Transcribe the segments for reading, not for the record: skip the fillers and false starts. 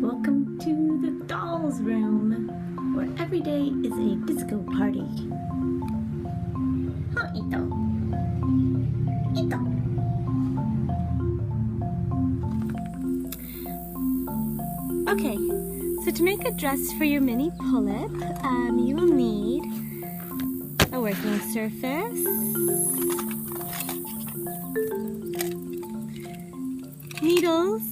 Welcome to the dolls room, where every day is a disco party. Huh, Ito? Ito! Okay, so to make a dress for your mini Pullip, you will need a working surface, needles,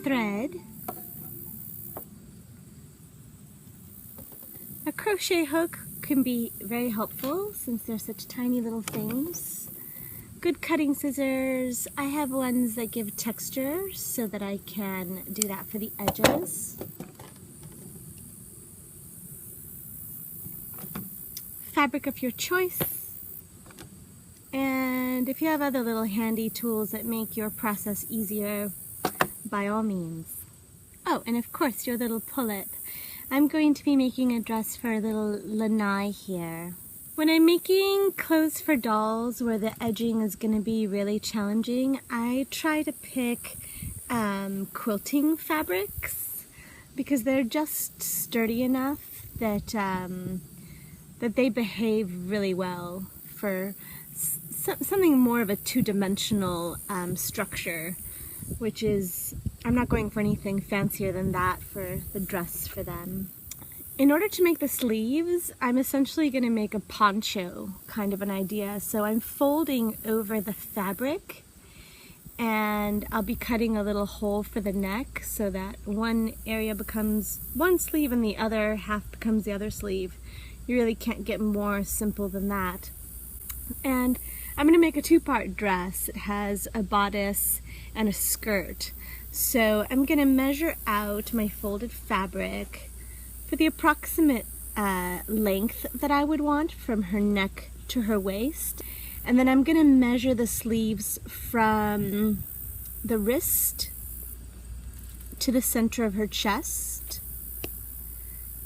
thread, a crochet hook can be very helpful since they're such tiny little things. Good cutting scissors. I have ones that give texture so that I can do that for the edges. Fabric of your choice. And if you have other little handy tools that make your process easier, by all means. Oh, and of course your little Pullip. I'm going to be making a dress for little Lanai here. When I'm making clothes for dolls where the edging is going to be really challenging, I try to pick quilting fabrics because they're just sturdy enough that that they behave really well for something more of a two-dimensional structure, which is, I'm not going for anything fancier than that for the dress for them. In order to make the sleeves, I'm essentially going to make a poncho kind of an idea. So I'm folding over the fabric and I'll be cutting a little hole for the neck so that one area becomes one sleeve and the other half becomes the other sleeve. You really can't get more simple than that. And I'm going to make a two-part dress. It has a bodice and a skirt. So I'm going to measure out my folded fabric for the approximate length that I would want from her neck to her waist. And then I'm going to measure the sleeves from the wrist to the center of her chest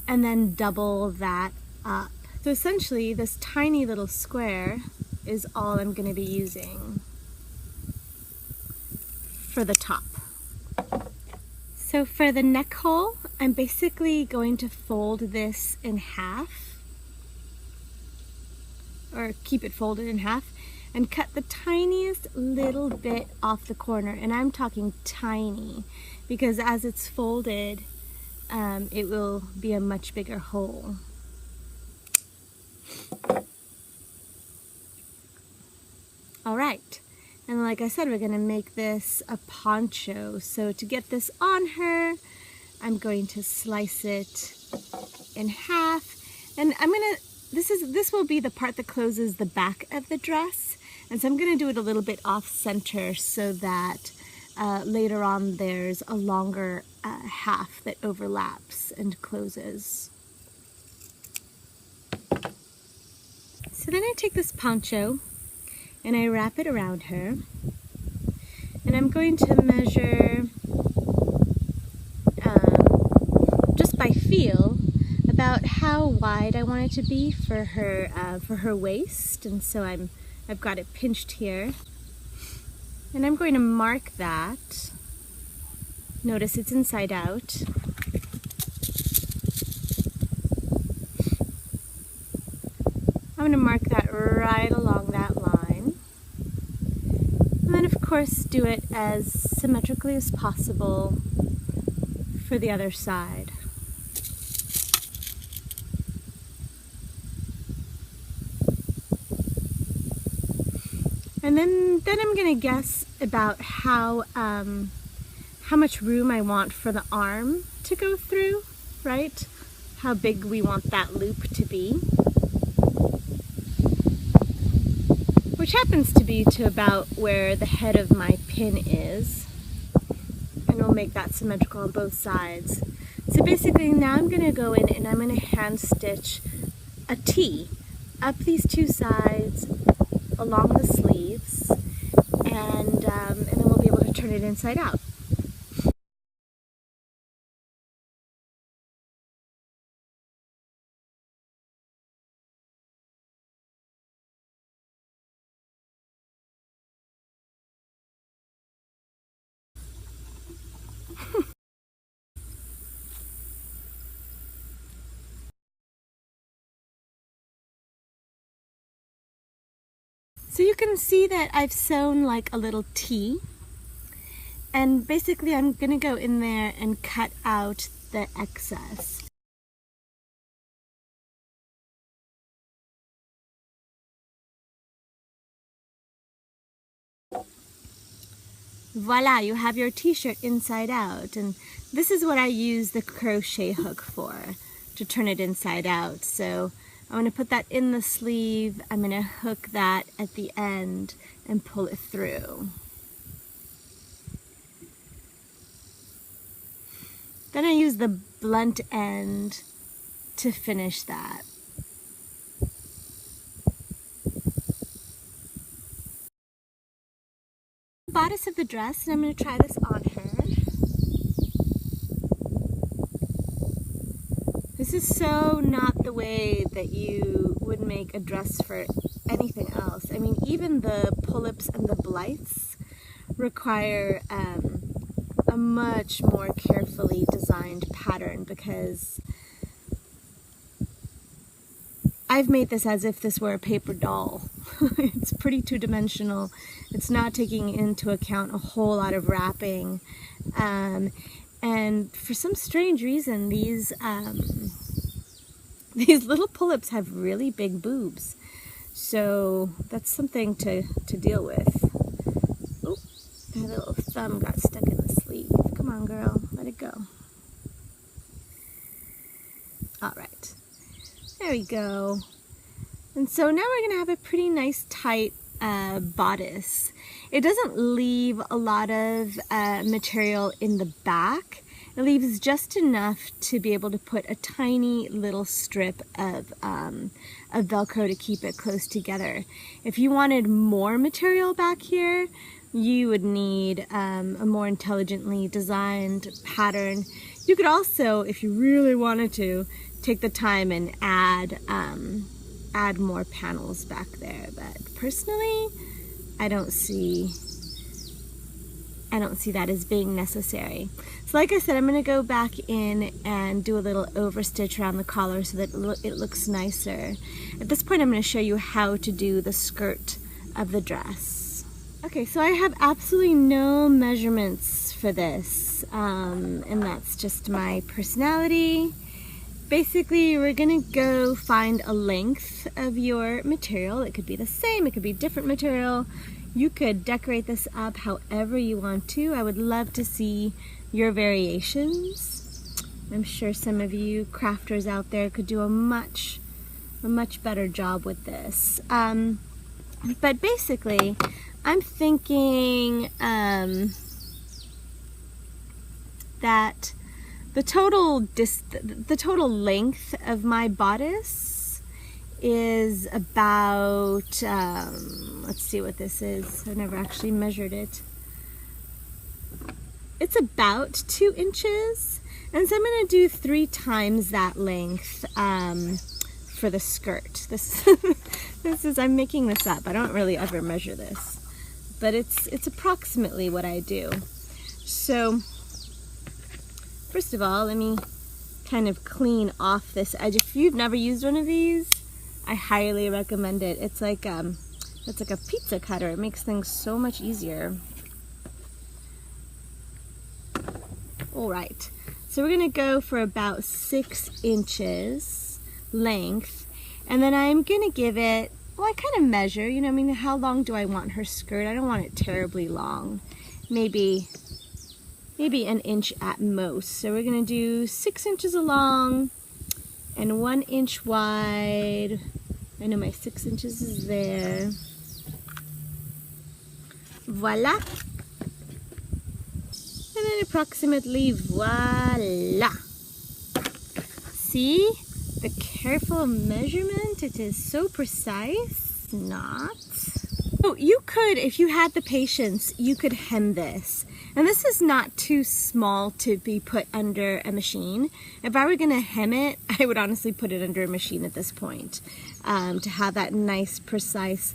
and then double that up. So essentially this tiny little square is all I'm going to be using for the top. So for the neck hole, I'm basically going to fold this in half, or keep it folded in half, and cut the tiniest little bit off the corner. And I'm talking tiny, because as it's folded, it will be a much bigger hole. All right. And like I said, we're going to make this a poncho. So to get this on her, I'm going to slice it in half. And this will be the part that closes the back of the dress. And so I'm going to do it a little bit off center so that later on there's a longer half that overlaps and closes. So then I take this poncho and I wrap it around her, and I'm going to measure just by feel about how wide I want it to be for her waist. And so I've got it pinched here, and I'm going to mark that. Notice it's inside out. I'm going to mark that right along that line. And then of course do it as symmetrically as possible for the other side. And then I'm going to guess about how much room I want for the arm to go through, right? How big we want that loop to be. Which happens to be to about where the head of my pin is. And we'll make that symmetrical on both sides. So basically now I'm going to go in and I'm going to hand stitch a T up these two sides along the sleeves, and then we'll be able to turn it inside out. So you can see that I've sewn like a little T, and basically I'm gonna go in there and cut out the excess. Voila, you have your t-shirt inside out, and this is what I use the crochet hook for, to turn it inside out. So I'm going to put that in the sleeve, I'm going to hook that at the end and pull it through. Then I use the blunt end to finish that. Bodice of the dress, and I'm going to try this on her. This is so not the way that you would make a dress for anything else. I mean, even the Pullips and the Blythes require a much more carefully designed pattern, because I've made this as if this were a paper doll. It's pretty two-dimensional. It's not taking into account a whole lot of wrapping. And for some strange reason, these little Pullips have really big boobs. So that's something to deal with. Oh, that little thumb got stuck in the sleeve. Come on, girl, let it go. All right. There we go. And so now we're going to have a pretty nice tight bodice. It doesn't leave a lot of material in the back. It leaves just enough to be able to put a tiny little strip of Velcro to keep it close together. If you wanted more material back here, you would need a more intelligently designed pattern. You could also, if you really wanted to, take the time and add more panels back there. But personally, I don't see that as being necessary. So like I said, I'm going to go back in and do a little overstitch around the collar so that it looks nicer. At this point, I'm going to show you how to do the skirt of the dress. Okay, so I have absolutely no measurements for this, and that's just my personality. Basically, we're going to go find a length of your material. It could be the same, it could be different material. You could decorate this up however you want to. I would love to see your variations. I'm sure some of you crafters out there could do a much better job with this. But basically, I'm thinking that the total length of my bodice is about, let's see what this is. I've never actually measured it. It's about 2 inches. And so I'm going to do 3 times that length for the skirt. This is, I'm making this up. I don't really ever measure this, but it's approximately what I do. So first of all, let me kind of clean off this edge. If you've never used one of these, I highly recommend it. It's like a pizza cutter. It makes things so much easier. All right, so we're gonna go for about 6 inches length, and then I'm gonna give it, well, I kind of measure, you know, I mean, how long do I want her skirt? I don't want it terribly long. Maybe an inch at most. So we're gonna do 6 inches along and 1 inch wide. I know my 6 inches is there. Voila. And then approximately voila. See the careful measurement? It is so precise. Not. So you could, if you had the patience, you could hem this. And this is not too small to be put under a machine. If I were gonna hem it, I would honestly put it under a machine at this point to have that nice, precise,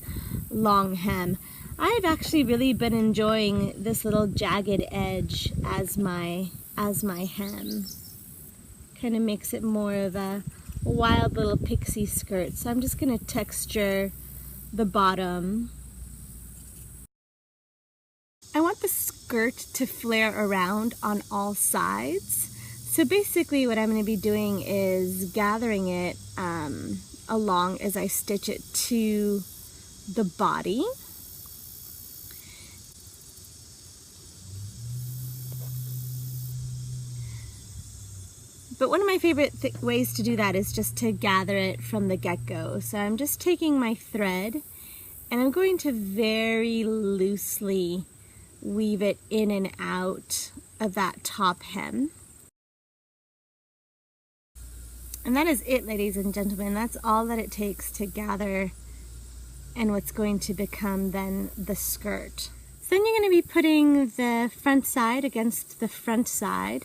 long hem. I've actually really been enjoying this little jagged edge as my hem. Kind of makes it more of a wild little pixie skirt. So I'm just gonna texture the bottom I want the skirt to flare around on all sides. So basically what I'm going to be doing is gathering it along as I stitch it to the body. But one of my favorite ways to do that is just to gather it from the get-go. So I'm just taking my thread and I'm going to very loosely weave it in and out of that top hem. And that is it, ladies and gentlemen. That's all that it takes to gather and what's going to become then the skirt. So then you're going to be putting the front side against the front side,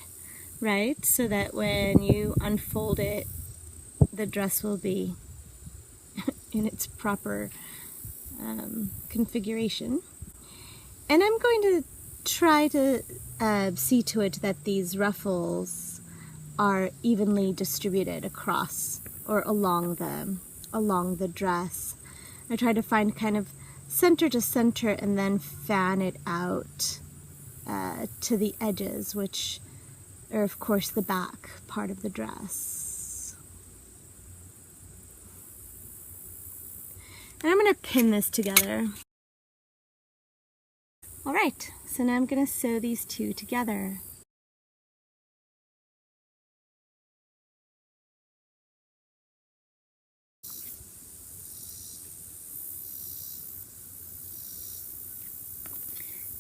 right? So that when you unfold it, the dress will be in its proper configuration. And I'm going to try to see to it that these ruffles are evenly distributed across or along the dress. I try to find kind of center to center and then fan it out to the edges, which are of course the back part of the dress. And I'm going to pin this together. Alright, so now I'm going to sew these two together.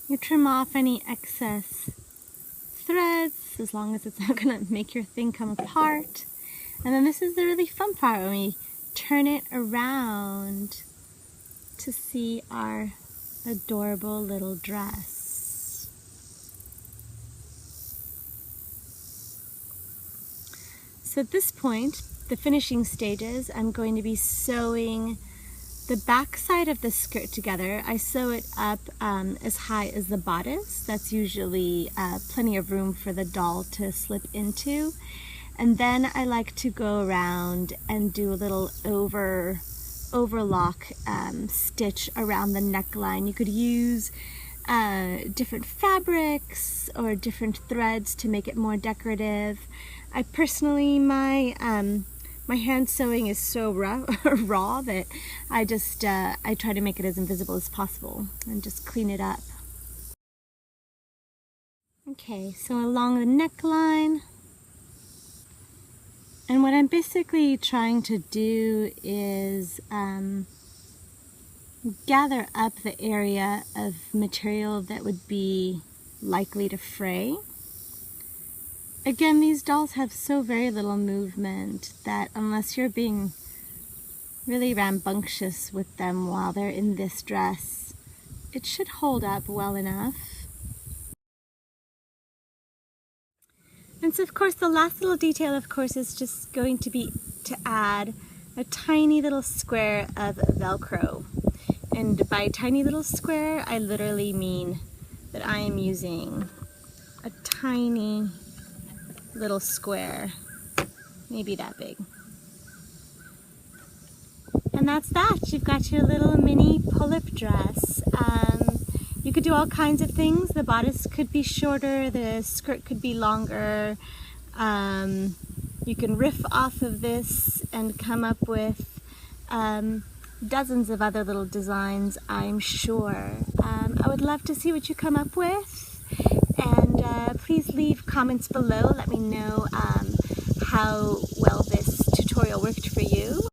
You trim off any excess threads, as long as it's not going to make your thing come apart. And then this is the really fun part, when we turn it around to see our adorable little dress. So at this point, the finishing stages, I'm going to be sewing the back side of the skirt together. I sew it up as high as the bodice. That's usually plenty of room for the doll to slip into. And then I like to go around and do a little overlock stitch around the neckline. You could use different fabrics or different threads to make it more decorative. I personally, my hand sewing is so raw that I just I try to make it as invisible as possible and just clean it up. Okay, so along the neckline, and what I'm basically trying to do is gather up the area of material that would be likely to fray. Again, these dolls have so very little movement that unless you're being really rambunctious with them while they're in this dress, it should hold up well enough. And so of course the last little detail of course is just going to be to add a tiny little square of Velcro. And by tiny little square, I literally mean that I am using a tiny little square, maybe that big. And that's that. You've got your little mini pull-up dress. You could do all kinds of things. The bodice could be shorter, the skirt could be longer. You can riff off of this and come up with dozens of other little designs, I'm sure. I would love to see what you come up with. And please leave comments below. Let me know how well this tutorial worked for you.